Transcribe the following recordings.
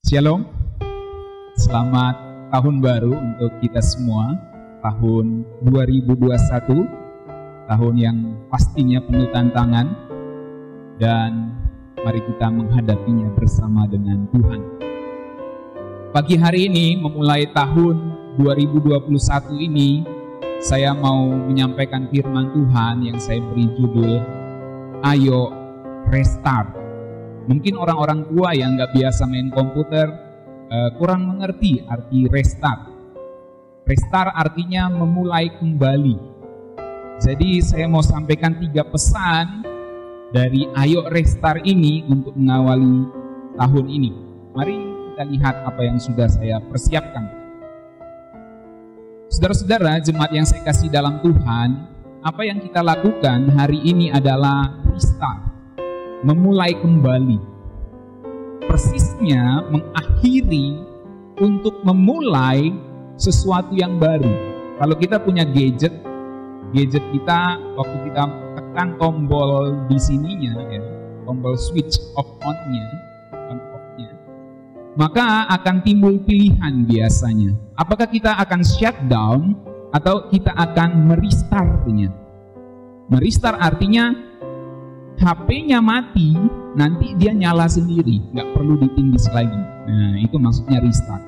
Shalom, selamat tahun baru untuk kita semua. Tahun 2021, tahun yang pastinya penuh tantangan, dan mari kita menghadapinya bersama dengan Tuhan. Pagi hari ini memulai tahun 2021 ini, saya mau menyampaikan firman Tuhan yang saya beri judul Ayo Restart. Mungkin orang-orang tua yang nggak biasa main komputer kurang mengerti arti restart. Restart artinya memulai kembali. Jadi saya mau sampaikan 3 pesan dari Ayo Restart ini untuk mengawali tahun ini. Mari kita lihat apa yang sudah saya persiapkan. Saudara-saudara, jemaat yang saya kasih dalam Tuhan, apa yang kita lakukan hari ini adalah restart. Memulai kembali, persisnya mengakhiri untuk memulai sesuatu yang baru. Kalau kita punya gadget kita waktu kita tekan tombol di sininya, ya, tombol switch on-nya, maka akan timbul pilihan biasanya. Apakah kita akan shutdown atau kita akan merestartnya? Merestart artinya HP-nya mati, nanti dia nyala sendiri, nggak perlu ditindis lagi. Nah, itu maksudnya restart.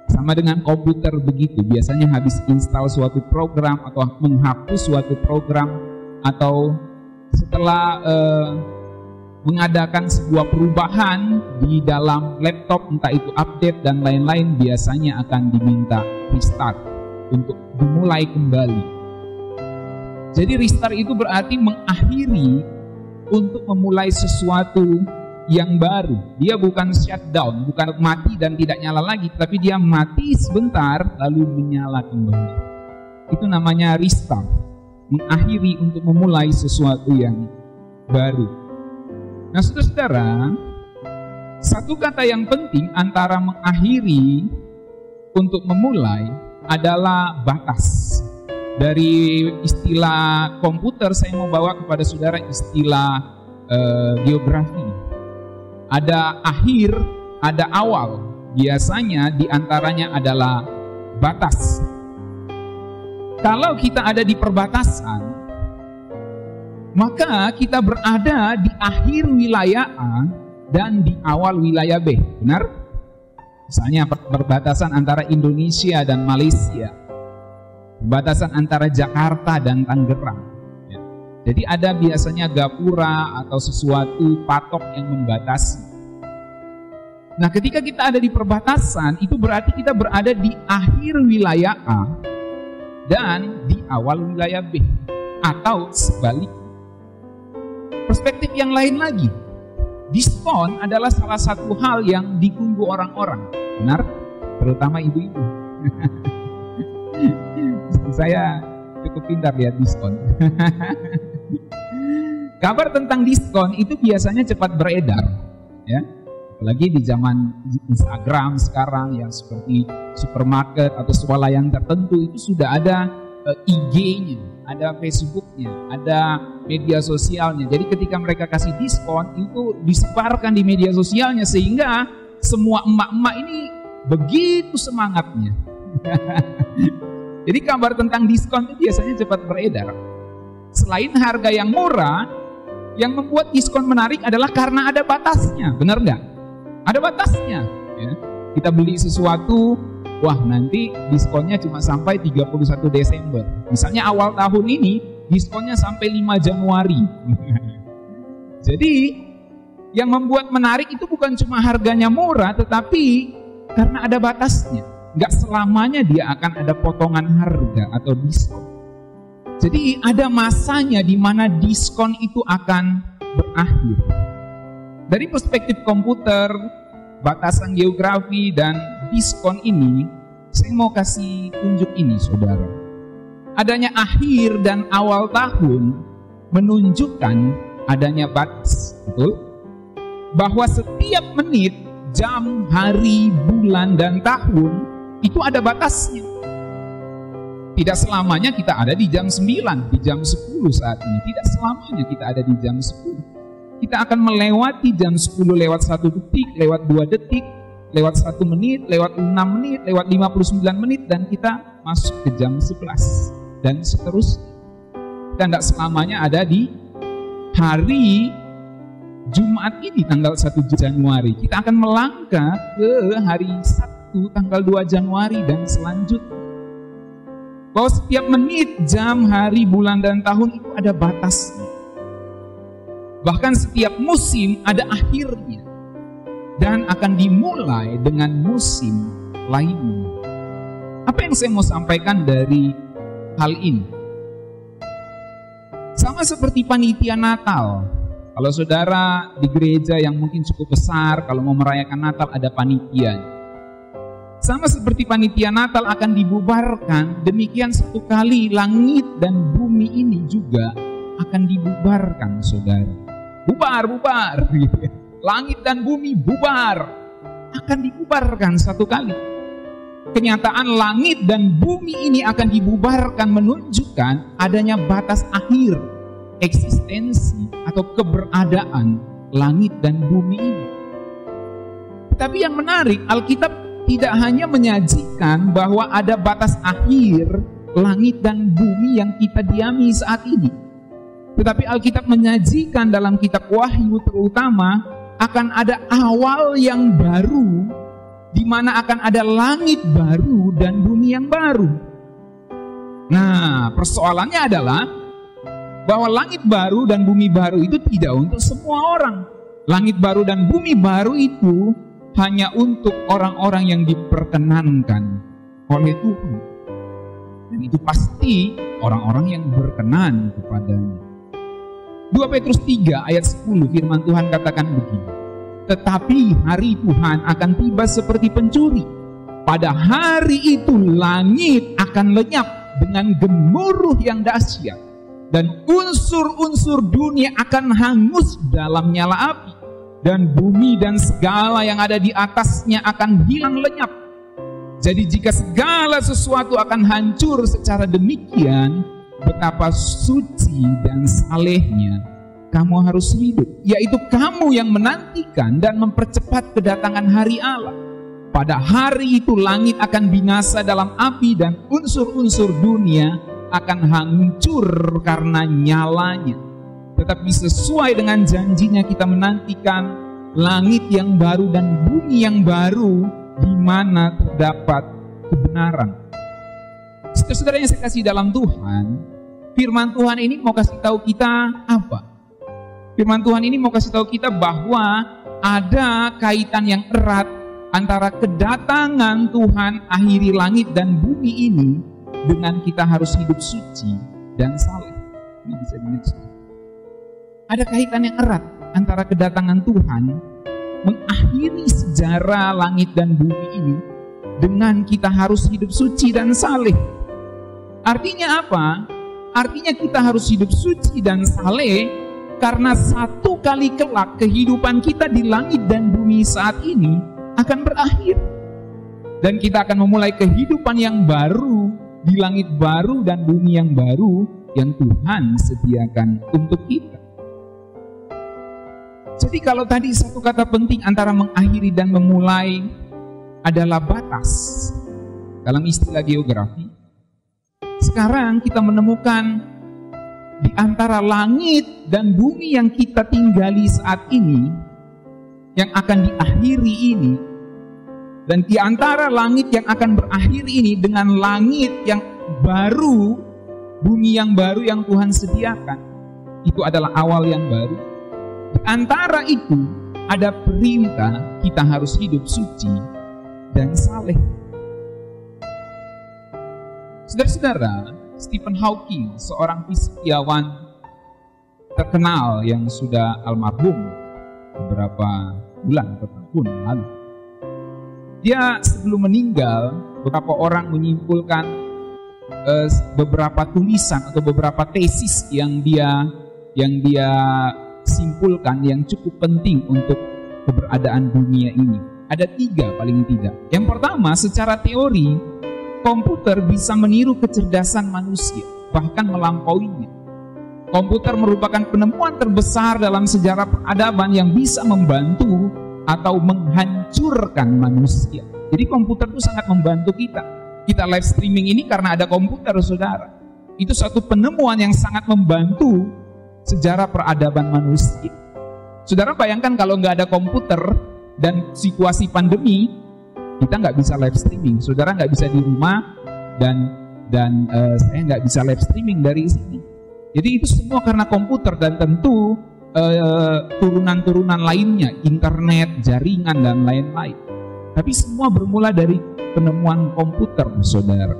Sama dengan komputer begitu, biasanya habis install suatu program atau menghapus suatu program, atau setelah mengadakan sebuah perubahan di dalam laptop, entah itu update dan lain-lain, biasanya akan diminta restart untuk dimulai kembali. Jadi restart itu berarti mengakhiri untuk memulai sesuatu yang baru. Dia bukan shutdown, bukan mati dan tidak nyala lagi, tapi dia mati sebentar lalu menyala kembali. Itu namanya restart, mengakhiri untuk memulai sesuatu yang baru. Nah, saudara-saudara, satu kata yang penting antara mengakhiri untuk memulai adalah batas. Dari istilah komputer, saya mau bawa kepada saudara istilah geografi. Ada akhir, ada awal. Biasanya diantaranya adalah batas. Kalau kita ada di perbatasan, maka kita berada di akhir wilayah A dan di awal wilayah B. Benar? Misalnya perbatasan antara Indonesia dan Malaysia, perbatasan antara Jakarta dan Tangerang. Jadi ada biasanya gapura atau sesuatu patok yang membatasi. Nah, ketika kita ada di perbatasan, itu berarti kita berada di akhir wilayah A dan di awal wilayah B, atau sebaliknya. Perspektif yang lain lagi, diskon adalah salah satu hal yang ditunggu orang-orang. Benar? Terutama ibu-ibu. Saya cukup pintar lihat diskon. Kabar tentang diskon itu biasanya cepat beredar, ya. Apalagi di zaman Instagram sekarang yang seperti supermarket atau swalayan tertentu itu sudah ada IG-nya, ada Facebook-nya, ada media sosialnya. Jadi ketika mereka kasih diskon itu disebarkan di media sosialnya sehingga semua emak-emak ini begitu semangatnya. Jadi kabar tentang diskon itu biasanya cepat beredar. Selain harga yang murah, yang membuat diskon menarik adalah karena ada batasnya. Benar nggak? Ada batasnya. Ya. Kita beli sesuatu, wah nanti diskonnya cuma sampai 31 Desember. Misalnya awal tahun ini, diskonnya sampai 5 Januari. Jadi, yang membuat menarik itu bukan cuma harganya murah, tetapi karena ada batasnya. Nggak selamanya dia akan ada potongan harga atau diskon. Jadi ada masanya di mana diskon itu akan berakhir. Dari perspektif komputer, batasan geografi, dan diskon ini, saya mau kasih tunjuk ini, saudara. Adanya akhir dan awal tahun menunjukkan adanya batas, betul? Bahwa setiap menit, jam, hari, bulan, dan tahun itu ada batasnya. Tidak selamanya kita ada di jam 9, di jam 10 saat ini. Tidak selamanya kita ada di jam 10. Kita akan melewati jam 10 lewat 1 detik, lewat 2 detik, lewat 1 menit, lewat 6 menit, lewat 59 menit, dan kita masuk ke jam 11 dan seterusnya. Dan tidak selamanya ada di hari Jumat ini tanggal 1 Januari. Kita akan melangkah ke hari Sabtu tanggal 2 Januari dan selanjutnya. Bahwa setiap menit, jam, hari, bulan, dan tahun itu ada batasnya. Bahkan setiap musim ada akhirnya. Dan akan dimulai dengan musim lainnya. Apa yang saya mau sampaikan dari hal ini? Sama seperti panitia Natal. Kalau saudara di gereja yang mungkin cukup besar, kalau mau merayakan Natal ada panitia. Sama seperti panitia Natal akan dibubarkan, demikian satu kali langit dan bumi ini juga akan dibubarkan, saudara. Bubar. Langit dan bumi bubar, akan dibubarkan satu kali. Kenyataan langit dan bumi ini akan dibubarkan menunjukkan adanya batas akhir eksistensi atau keberadaan langit dan bumi ini. Tapi yang menarik, Alkitab tidak hanya menyajikan bahwa ada batas akhir langit dan bumi yang kita diami saat ini, tetapi Alkitab menyajikan dalam kitab Wahyu terutama akan ada awal yang baru, di mana akan ada langit baru dan bumi yang baru. Nah, persoalannya adalah bahwa langit baru dan bumi baru itu tidak untuk semua orang. Langit baru dan bumi baru itu hanya untuk orang-orang yang diperkenankan oleh Tuhan. Dan itu pasti orang-orang yang berkenan kepadanya. 2 Petrus 3 ayat 10 firman Tuhan katakan begini. Tetapi hari Tuhan akan tiba seperti pencuri. Pada hari itu langit akan lenyap dengan gemuruh yang dahsyat. Dan unsur-unsur dunia akan hangus dalam nyala api. Dan bumi dan segala yang ada di atasnya akan hilang lenyap. Jadi jika segala sesuatu akan hancur secara demikian, betapa suci dan salehnya kamu harus hidup, yaitu kamu yang menantikan dan mempercepat kedatangan hari Allah. Pada hari itu langit akan binasa dalam api dan unsur-unsur dunia akan hancur karena nyalanya. Tetapi sesuai dengan janjinya kita menantikan langit yang baru dan bumi yang baru di mana terdapat kebenaran. Saudara yang saya kasih dalam Tuhan, firman Tuhan ini mau kasih tahu kita apa? Firman Tuhan ini mau kasih tahu kita bahwa ada kaitan yang erat antara kedatangan Tuhan akhiri langit dan bumi ini dengan kita harus hidup suci dan saleh. Ini bisa dilihat. Ada kaitan yang erat antara kedatangan Tuhan mengakhiri sejarah langit dan bumi ini dengan kita harus hidup suci dan saleh. Artinya apa? Artinya kita harus hidup suci dan saleh karena satu kali kelak kehidupan kita di langit dan bumi saat ini akan berakhir. Dan kita akan memulai kehidupan yang baru di langit baru dan bumi yang baru yang Tuhan sediakan untuk kita. Jadi kalau tadi satu kata penting antara mengakhiri dan memulai adalah batas dalam istilah geografi. Sekarang kita menemukan di antara langit dan bumi yang kita tinggali saat ini, yang akan diakhiri ini, dan di antara langit yang akan berakhir ini dengan langit yang baru, bumi yang baru yang Tuhan sediakan, itu adalah awal yang baru. Di antara itu ada perintah kita harus hidup suci dan saleh. Saudara-saudara, Stephen Hawking, seorang fisikawan terkenal yang sudah almarhum beberapa bulan atau tahun lalu. Dia sebelum meninggal, beberapa orang menyimpulkan beberapa tulisan atau beberapa tesis yang dia simpulkan yang cukup penting untuk keberadaan dunia ini. Ada 3 paling tidak. Yang pertama, secara teori, komputer bisa meniru kecerdasan manusia, bahkan melampauinya. Komputer merupakan penemuan terbesar dalam sejarah peradaban yang bisa membantu atau menghancurkan manusia. Jadi komputer itu sangat membantu kita. Kita live streaming ini karena ada komputer, saudara. Itu suatu penemuan yang sangat membantu sejarah peradaban manusia. Saudara bayangkan kalau nggak ada komputer dan situasi pandemi, kita nggak bisa live streaming. Saudara nggak bisa di rumah dan saya nggak bisa live streaming dari sini. Jadi itu semua karena komputer dan tentu turunan-turunan lainnya, internet, jaringan, dan lain-lain. Tapi semua bermula dari penemuan komputer, saudara.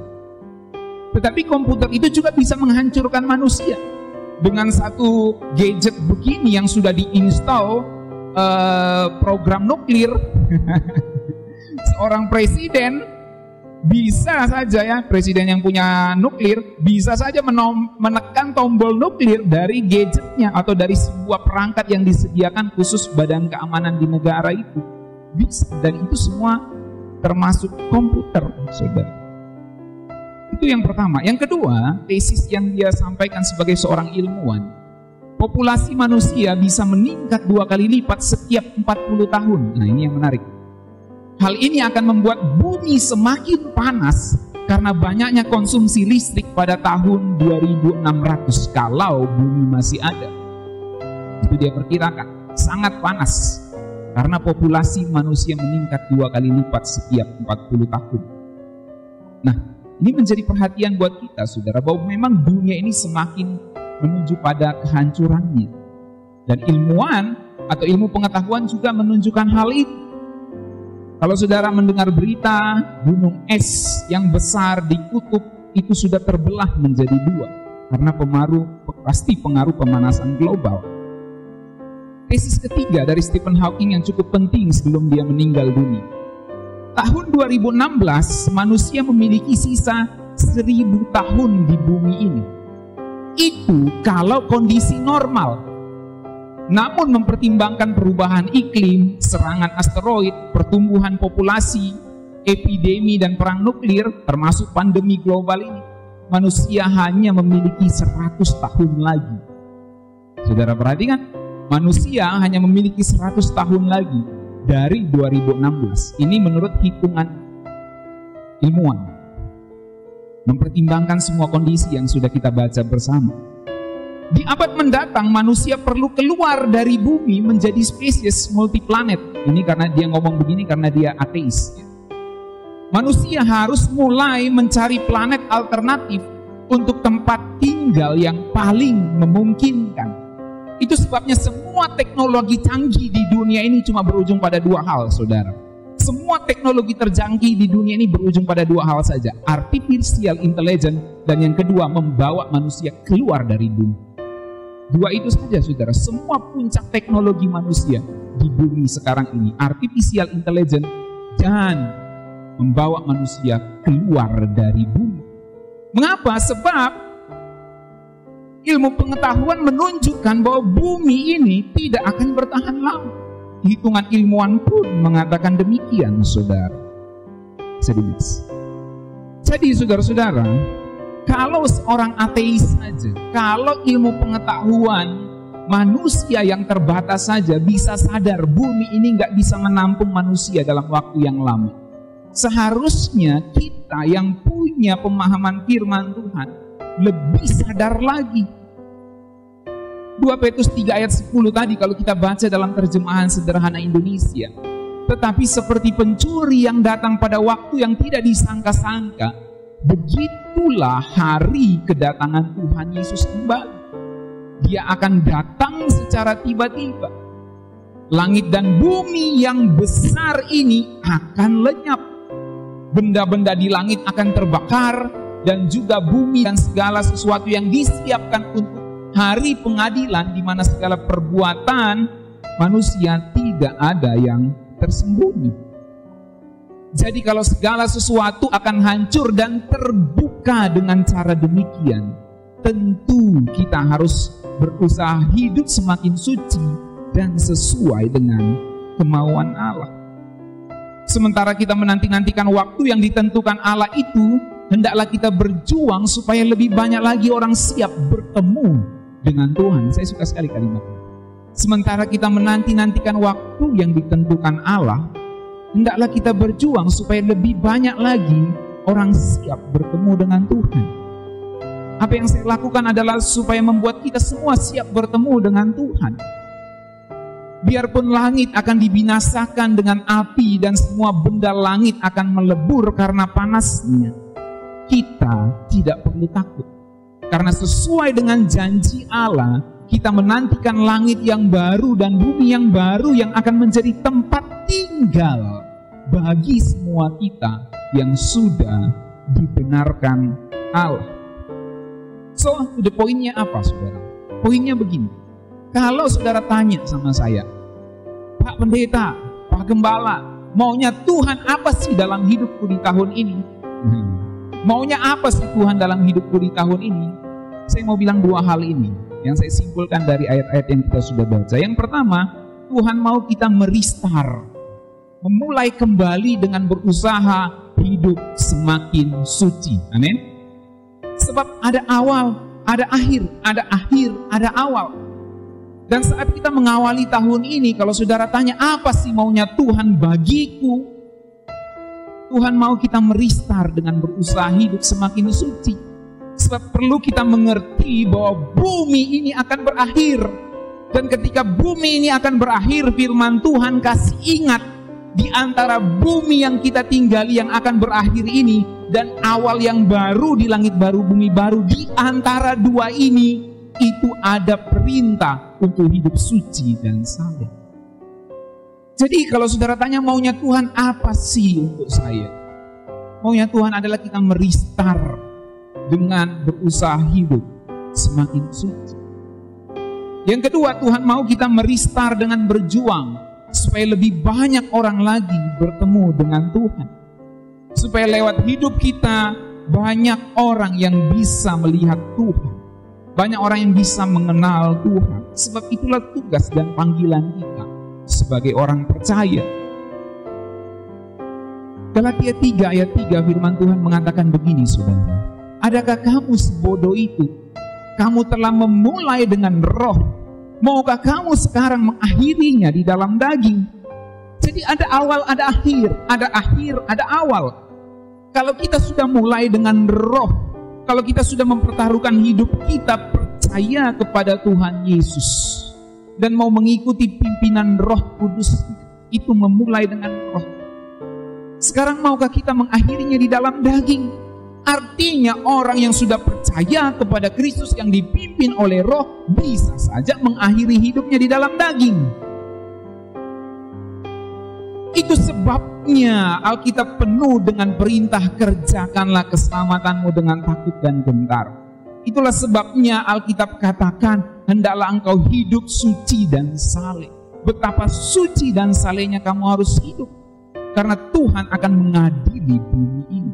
Tetapi komputer itu juga bisa menghancurkan manusia. Dengan satu gadget begini yang sudah diinstal program nuklir, seorang presiden bisa saja, ya, presiden yang punya nuklir bisa saja menekan tombol nuklir dari gadgetnya atau dari sebuah perangkat yang disediakan khusus badan keamanan di negara itu. Bisa, dan itu semua termasuk komputer, saudara. Itu yang pertama. Yang kedua, tesis yang dia sampaikan sebagai seorang ilmuwan, populasi manusia bisa meningkat 2 kali lipat setiap 40 tahun. Nah, ini yang menarik. Hal ini akan membuat bumi semakin panas karena banyaknya konsumsi listrik pada tahun 2600 kalau bumi masih ada. Itu dia perkirakan, sangat panas karena populasi manusia meningkat 2 kali lipat setiap 40 tahun. Nah, ini menjadi perhatian buat kita, saudara, bahwa memang dunia ini semakin menuju pada kehancurannya. Dan ilmuwan atau ilmu pengetahuan juga menunjukkan hal itu. Kalau saudara mendengar berita gunung es yang besar di kutub itu sudah terbelah menjadi 2 karena pasti pengaruh pemanasan global. Tesis ketiga dari Stephen Hawking yang cukup penting sebelum dia meninggal dunia. Tahun 2016 manusia memiliki sisa 1000 tahun di bumi ini. Itu kalau kondisi normal. Namun mempertimbangkan perubahan iklim, serangan asteroid, pertumbuhan populasi, epidemi dan perang nuklir, termasuk pandemi global ini, manusia hanya memiliki 100 tahun lagi. Saudara perhatikan, manusia hanya memiliki 100 tahun lagi dari 2016. Ini menurut hitungan ilmuwan. Mempertimbangkan semua kondisi yang sudah kita baca bersama. Di abad mendatang manusia perlu keluar dari bumi menjadi spesies multiplanet. Ini karena dia ngomong begini karena dia ateis. Manusia harus mulai mencari planet alternatif untuk tempat tinggal yang paling memungkinkan. Itu sebabnya semua teknologi canggih di dunia ini cuma berujung pada 2 hal, saudara. Semua teknologi tercanggih di dunia ini berujung pada 2 hal saja. Artificial intelligence dan yang kedua membawa manusia keluar dari bumi. 2 itu saja, saudara. Semua puncak teknologi manusia di bumi sekarang ini, artificial intelligence dan membawa manusia keluar dari bumi. Mengapa? Sebab ilmu pengetahuan menunjukkan bahwa bumi ini tidak akan bertahan lama. Hitungan ilmuwan pun mengatakan demikian, saudara. Jadi, saudara-saudara, kalau seorang ateis saja, kalau ilmu pengetahuan manusia yang terbatas saja bisa sadar bumi ini nggak bisa menampung manusia dalam waktu yang lama, seharusnya kita yang punya pemahaman firman Tuhan lebih sadar lagi. 2 Petrus 3 ayat 10 tadi kalau kita baca dalam terjemahan sederhana Indonesia, tetapi seperti pencuri yang datang pada waktu yang tidak disangka-sangka, begitulah hari kedatangan Tuhan Yesus kembali. Dia akan datang secara tiba-tiba. Langit dan bumi yang besar ini akan lenyap. Benda-benda di langit akan terbakar, dan juga bumi dan segala sesuatu yang disiapkan untuk hari pengadilan, di mana segala perbuatan manusia tidak ada yang tersembunyi. Jadi kalau segala sesuatu akan hancur dan terbuka dengan cara demikian, tentu kita harus berusaha hidup semakin suci dan sesuai dengan kemauan Allah. Sementara kita menanti-nantikan waktu yang ditentukan Allah itu, hendaklah kita berjuang supaya lebih banyak lagi orang siap bertemu dengan Tuhan. Saya suka sekali kalimat ini. Sementara kita menanti-nantikan waktu yang ditentukan Allah, hendaklah kita berjuang supaya lebih banyak lagi orang siap bertemu dengan Tuhan. Apa yang saya lakukan adalah supaya membuat kita semua siap bertemu dengan Tuhan. Biarpun langit akan dibinasakan dengan api dan semua benda langit akan melebur karena panasnya, kita tidak perlu takut. Karena sesuai dengan janji Allah, kita menantikan langit yang baru dan bumi yang baru yang akan menjadi tempat tinggal bagi semua kita yang sudah dibenarkan Allah. So, the poinnya apa, saudara? Poinnya begini. Kalau saudara tanya sama saya, Pak Pendeta, Pak Gembala, maunya Tuhan apa sih dalam hidupku di tahun ini? Maunya apa sih Tuhan dalam hidupku di tahun ini? Saya mau bilang dua hal ini yang saya simpulkan dari ayat-ayat yang kita sudah baca. Yang pertama, Tuhan mau kita merestart, memulai kembali dengan berusaha hidup semakin suci. Amin. Sebab ada awal, ada akhir, ada akhir, ada awal. Dan saat kita mengawali tahun ini, kalau saudara tanya apa sih maunya Tuhan bagiku, Tuhan mau kita merestart dengan berusaha hidup semakin suci. Sebab perlu kita mengerti bahwa bumi ini akan berakhir. Dan ketika bumi ini akan berakhir, firman Tuhan kasih ingat, di antara bumi yang kita tinggali yang akan berakhir ini dan awal yang baru di langit baru bumi baru, di antara dua ini itu ada perintah untuk hidup suci dan saleh. Jadi kalau saudara tanya maunya Tuhan apa sih untuk saya? Maunya Tuhan adalah kita merestart dengan berusaha hidup semakin suci. Yang kedua, Tuhan mau kita merestart dengan berjuang supaya lebih banyak orang lagi bertemu dengan Tuhan. Supaya lewat hidup kita banyak orang yang bisa melihat Tuhan. Banyak orang yang bisa mengenal Tuhan. Sebab itulah tugas dan panggilan kita sebagai orang percaya. Galatia 3 ayat 3 firman Tuhan mengatakan begini, saudara. Adakah kamu sebodoh itu? Kamu telah memulai dengan roh, maukah kamu sekarang mengakhirinya di dalam daging? Jadi ada awal, ada akhir, ada akhir, ada awal. Kalau kita sudah mulai dengan roh, kalau kita sudah mempertaruhkan hidup kita percaya kepada Tuhan Yesus dan mau mengikuti pimpinan Roh Kudus, itu memulai dengan roh. Sekarang maukah kita mengakhirinya di dalam daging? Artinya orang yang sudah percaya kepada Kristus yang dipimpin oleh roh bisa saja mengakhiri hidupnya di dalam daging. Itu sebabnya Alkitab penuh dengan perintah kerjakanlah keselamatanmu dengan takut dan gentar. Itulah sebabnya Alkitab katakan hendaklah engkau hidup suci dan saleh. Betapa suci dan salehnya kamu harus hidup. Karena Tuhan akan mengadili bumi ini.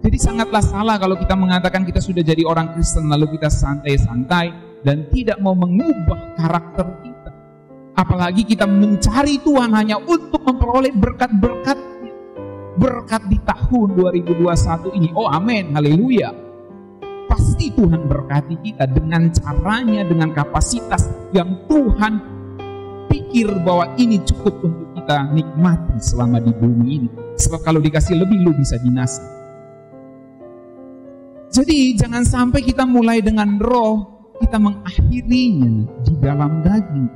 Jadi sangatlah salah kalau kita mengatakan kita sudah jadi orang Kristen lalu kita santai-santai dan tidak mau mengubah karakter kita. Apalagi kita mencari Tuhan hanya untuk memperoleh berkat-berkatnya. Berkat di tahun 2021 ini. Oh amin, haleluya. Pasti Tuhan berkati kita dengan caranya, dengan kapasitas yang Tuhan pikir bahwa ini cukup untuk kita nikmati selama di bumi ini. Sebab kalau dikasih lebih, lu bisa binasa. Jadi jangan sampai kita mulai dengan roh, kita mengakhirinya di dalam daging.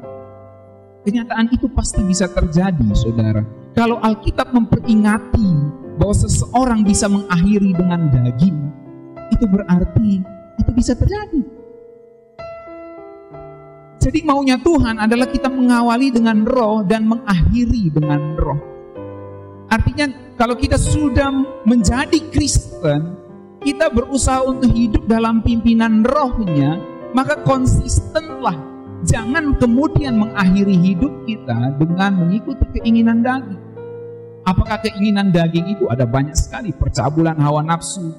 Kenyataan itu pasti bisa terjadi, saudara. Kalau Alkitab memperingati bahwa seseorang bisa mengakhiri dengan daging, itu berarti itu bisa terjadi. Jadi maunya Tuhan adalah kita mengawali dengan roh dan mengakhiri dengan roh. Artinya kalau kita sudah menjadi Kristen, kita berusaha untuk hidup dalam pimpinan rohnya, maka konsistenlah. Jangan kemudian mengakhiri hidup kita dengan mengikuti keinginan daging. Apakah keinginan daging itu? Ada banyak sekali, percabulan hawa nafsu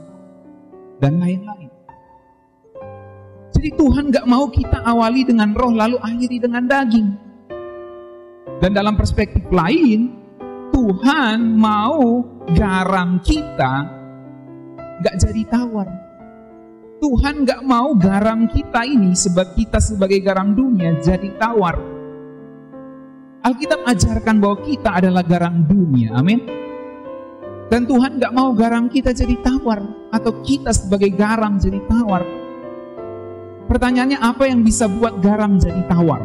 dan lain-lain. Jadi Tuhan gak mau kita awali dengan roh lalu akhiri dengan daging. Dan dalam perspektif lain, Tuhan mau garam kita gak jadi tawar. Tuhan gak mau garam kita ini, sebab kita sebagai garam dunia jadi tawar. Alkitab ajarkan bahwa kita adalah garam dunia, amin. Dan Tuhan gak mau garam kita jadi tawar, atau kita sebagai garam jadi tawar. Pertanyaannya, apa yang bisa buat garam jadi tawar?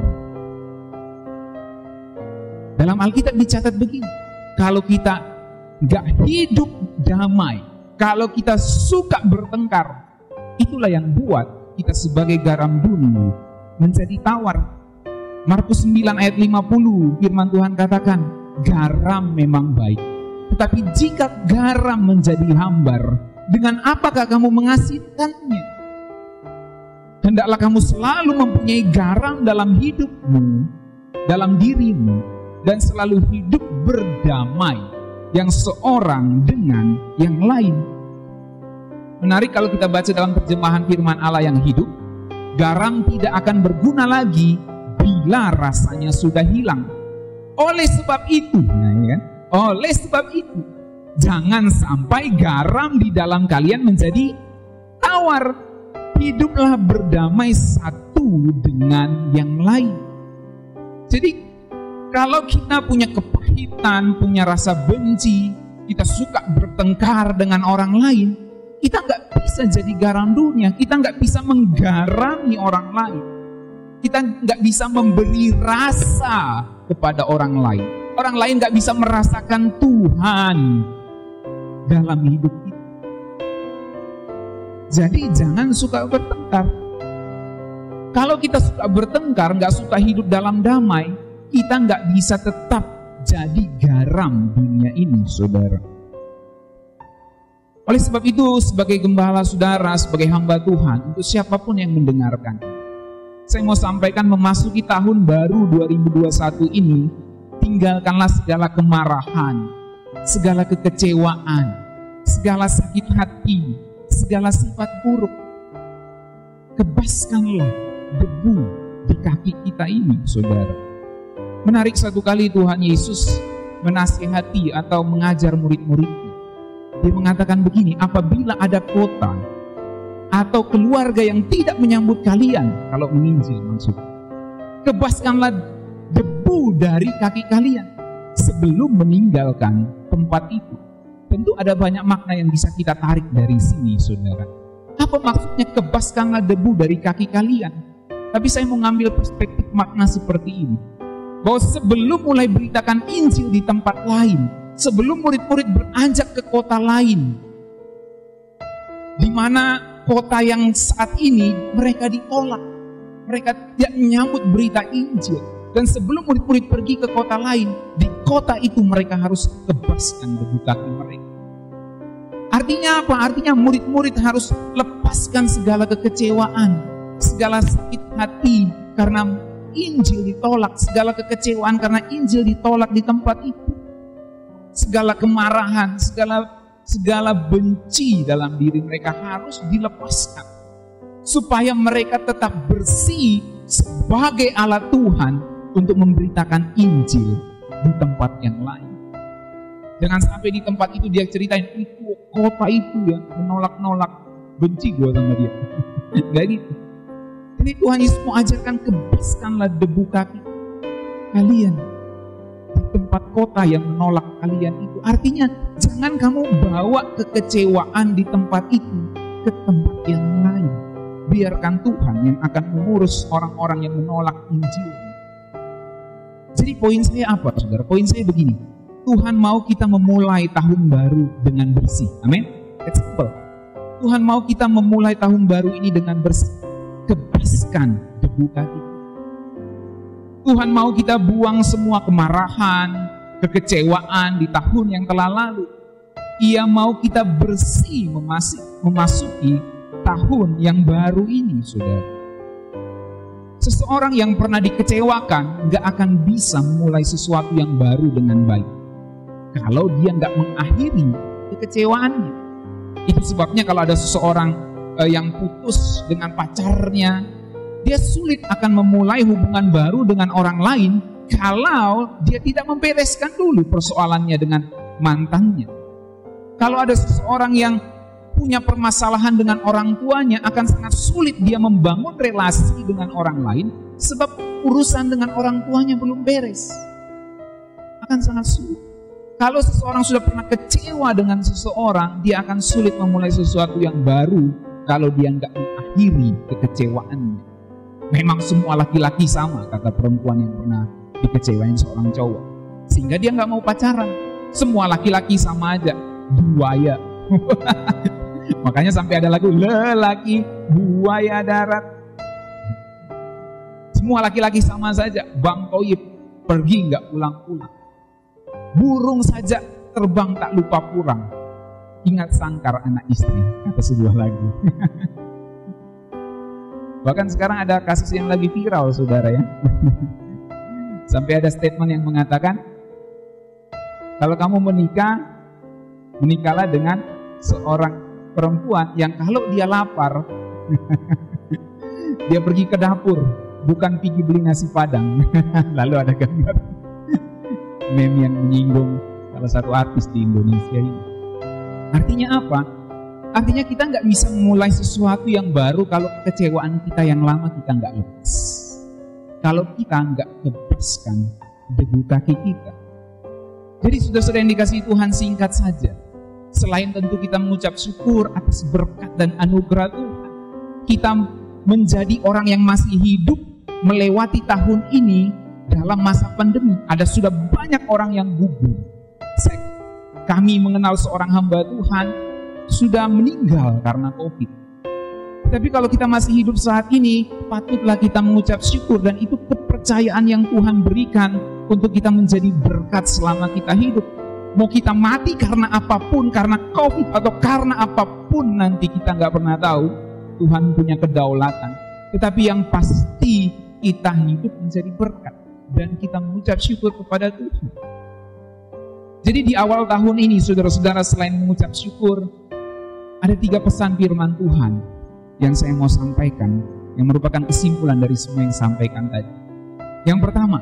Dalam Alkitab dicatat begini, kalau kita gak hidup damai, kalau kita suka bertengkar, itulah yang buat kita sebagai garam dunia menjadi tawar. Markus 9 ayat 50, firman Tuhan katakan, garam memang baik, tetapi jika garam menjadi hambar, dengan apakah kamu mengasihkannya? Hendaklah kamu selalu mempunyai garam dalam hidupmu, dalam dirimu, dan selalu hidup berdamai yang seorang dengan yang lain. Menarik kalau kita baca dalam terjemahan firman Allah yang hidup, garam tidak akan berguna lagi bila rasanya sudah hilang. Oleh sebab itu, oleh sebab itu, jangan sampai garam di dalam kalian menjadi tawar. Hiduplah berdamai satu dengan yang lain. Jadi, kalau kita punya kepahitan, punya rasa benci, kita suka bertengkar dengan orang lain, kita nggak bisa jadi garam dunia, kita nggak bisa menggarami orang lain. Kita nggak bisa memberi rasa kepada orang lain. Orang lain nggak bisa merasakan Tuhan dalam hidup kita. Jadi jangan suka bertengkar. Kalau kita suka bertengkar, nggak suka hidup dalam damai, kita nggak bisa tetap jadi garam dunia ini, saudara. Oleh sebab itu, sebagai gembala saudara, sebagai hamba Tuhan, untuk siapapun yang mendengarkan, saya mau sampaikan memasuki tahun baru 2021 ini, tinggalkanlah segala kemarahan, segala kekecewaan, segala sakit hati, segala sifat buruk. Kebaskanlah debu di kaki kita ini, saudara. Menarik, satu kali Tuhan Yesus menasihati atau mengajar murid-muridnya. Dia mengatakan begini, apabila ada kota atau keluarga yang tidak menyambut kalian, kalau menginjil maksudnya, kebaskanlah debu dari kaki kalian sebelum meninggalkan tempat itu. Tentu ada banyak makna yang bisa kita tarik dari sini, saudara. Apa maksudnya kebaskanlah debu dari kaki kalian? Tapi saya mau ngambil perspektif makna seperti ini, bahwa sebelum mulai beritakan Injil di tempat lain, sebelum murid-murid beranjak ke kota lain, di mana kota yang saat ini mereka ditolak, mereka tidak menyambut berita Injil, dan sebelum murid-murid pergi ke kota lain, di kota itu mereka harus kebaskan debu kaki mereka. Artinya apa? Artinya murid-murid harus lepaskan segala kekecewaan, segala sakit hati karena Injil ditolak, segala kekecewaan karena Injil ditolak di tempat itu, segala kemarahan, segala benci dalam diri mereka harus dilepaskan, supaya mereka tetap bersih sebagai alat Tuhan untuk memberitakan Injil di tempat yang lain. Jangan sampai di tempat itu dia ceritain, itu kota itu ya menolak-nolak, benci gue sama dia. Gak gitu. Ini Tuhan Yesus mau ajarkan, kebaskanlah debu kaki kalian di tempat kota yang menolak kalian itu. Artinya jangan kamu bawa kekecewaan di tempat itu ke tempat yang lain. Biarkan Tuhan yang akan mengurus orang-orang yang menolak Injil. Jadi poin saya apa, saudara? Poin saya begini, Tuhan mau kita memulai tahun baru dengan bersih. Amin. It's simple. Tuhan mau kita memulai tahun baru ini dengan bersih. Kebaskan debu kaki. Tuhan mau kita buang semua kemarahan, kekecewaan di tahun yang telah lalu. Ia mau kita bersih memasuki tahun yang baru ini, saudara. Seseorang yang pernah dikecewakan gak akan bisa memulai sesuatu yang baru dengan baik kalau dia gak mengakhiri kekecewaannya. Itu sebabnya kalau ada seseorang yang putus dengan pacarnya, dia sulit akan memulai hubungan baru dengan orang lain kalau dia tidak membereskan dulu persoalannya dengan mantannya. Kalau ada seseorang yang punya permasalahan dengan orang tuanya, akan sangat sulit dia membangun relasi dengan orang lain, sebab urusan dengan orang tuanya belum beres. Akan sangat sulit. Kalau seseorang sudah pernah kecewa dengan seseorang, dia akan sulit memulai sesuatu yang baru kalau dia nggak mengakhiri kekecewaannya. Memang semua laki-laki sama, kata perempuan yang pernah dikecewain seorang cowok. Sehingga dia nggak mau pacaran. Semua laki-laki sama aja, buaya. Makanya sampai ada lagu lelaki buaya darat. Semua laki-laki sama saja. Bang Toyib pergi nggak pulang-pulang. Burung saja terbang tak lupa pulang. Ingat sangkar anak istri, kata sebuah lagu. Bahkan sekarang ada kasus yang lagi viral, saudara ya. Sampai ada statement yang mengatakan, kalau kamu menikah, menikahlah dengan seorang perempuan yang kalau dia lapar, dia pergi ke dapur, bukan pergi beli nasi padang. Lalu ada gambar meme yang menyinggung salah satu artis di Indonesia ini. Artinya apa? Artinya kita nggak bisa memulai sesuatu yang baru kalau kekecewaan kita yang lama kita nggak lepas. Kalau kita nggak lepaskan debu kaki kita. Jadi saudara-saudara yang dikasihi Tuhan, singkat saja. Selain tentu kita mengucap syukur atas berkat dan anugerah Tuhan, kita menjadi orang yang masih hidup melewati tahun ini dalam masa pandemi. Ada sudah banyak orang yang gugur. Kami mengenal seorang hamba Tuhan sudah meninggal karena COVID. Tapi kalau kita masih hidup saat ini, patutlah kita mengucap syukur, dan itu kepercayaan yang Tuhan berikan untuk kita menjadi berkat selama kita hidup. Mau kita mati karena apapun, karena COVID atau karena apapun nanti kita nggak pernah tahu, Tuhan punya kedaulatan. Tetapi yang pasti kita hidup menjadi berkat dan kita mengucap syukur kepada Tuhan. Jadi di awal tahun ini, saudara-saudara, selain mengucap syukur, ada 3 pesan firman Tuhan yang saya mau sampaikan, yang merupakan kesimpulan dari semua yang sampaikan tadi. Yang pertama,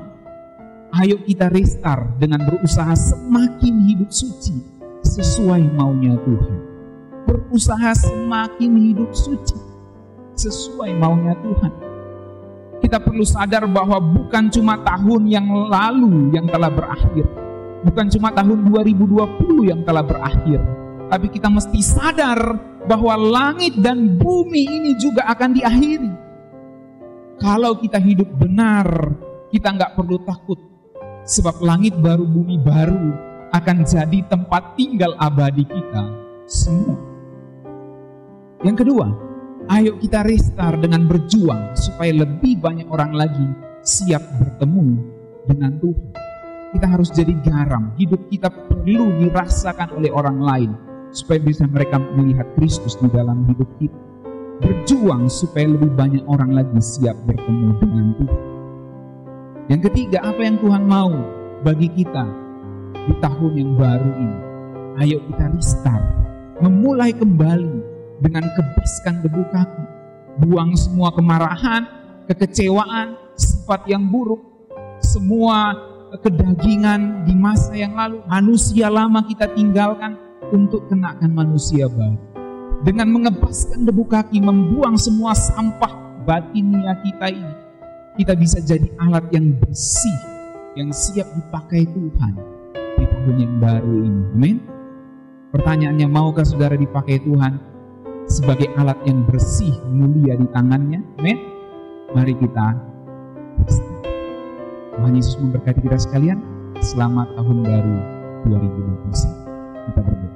ayo kita restart dengan berusaha semakin hidup suci sesuai maunya Tuhan. Berusaha semakin hidup suci sesuai maunya Tuhan. Kita perlu sadar bahwa bukan cuma tahun yang lalu yang telah berakhir, bukan cuma tahun 2020 yang telah berakhir, tapi kita mesti sadar bahwa langit dan bumi ini juga akan diakhiri. Kalau kita hidup benar, kita nggak perlu takut, sebab langit baru, bumi baru akan jadi tempat tinggal abadi kita semua. Yang kedua, ayo kita restart dengan berjuang supaya lebih banyak orang lagi siap bertemu dengan Tuhan. Kita harus jadi garam. Hidup kita perlu dirasakan oleh orang lain supaya bisa mereka melihat Kristus di dalam hidup kita. Berjuang supaya lebih banyak orang lagi siap bertemu dengan Tuhan. Yang ketiga, apa yang Tuhan mau bagi kita di tahun yang baru ini? Ayo kita restart, memulai kembali dengan kebaskan debu kaki. Buang semua kemarahan, kekecewaan, sifat yang buruk, semua kedagingan di masa yang lalu. Manusia lama kita tinggalkan untuk kenakan manusia baru. Dengan mengebaskan debu kaki, membuang semua sampah batinia kita ini, kita bisa jadi alat yang bersih, yang siap dipakai Tuhan di tahun yang baru ini. Amin. Pertanyaannya, maukah saudara dipakai Tuhan sebagai alat yang bersih, mulia di tangannya? Amin. Mari kita Tuhan Yesus memberkati kita sekalian. Selamat tahun baru 2021. Kita berdoa.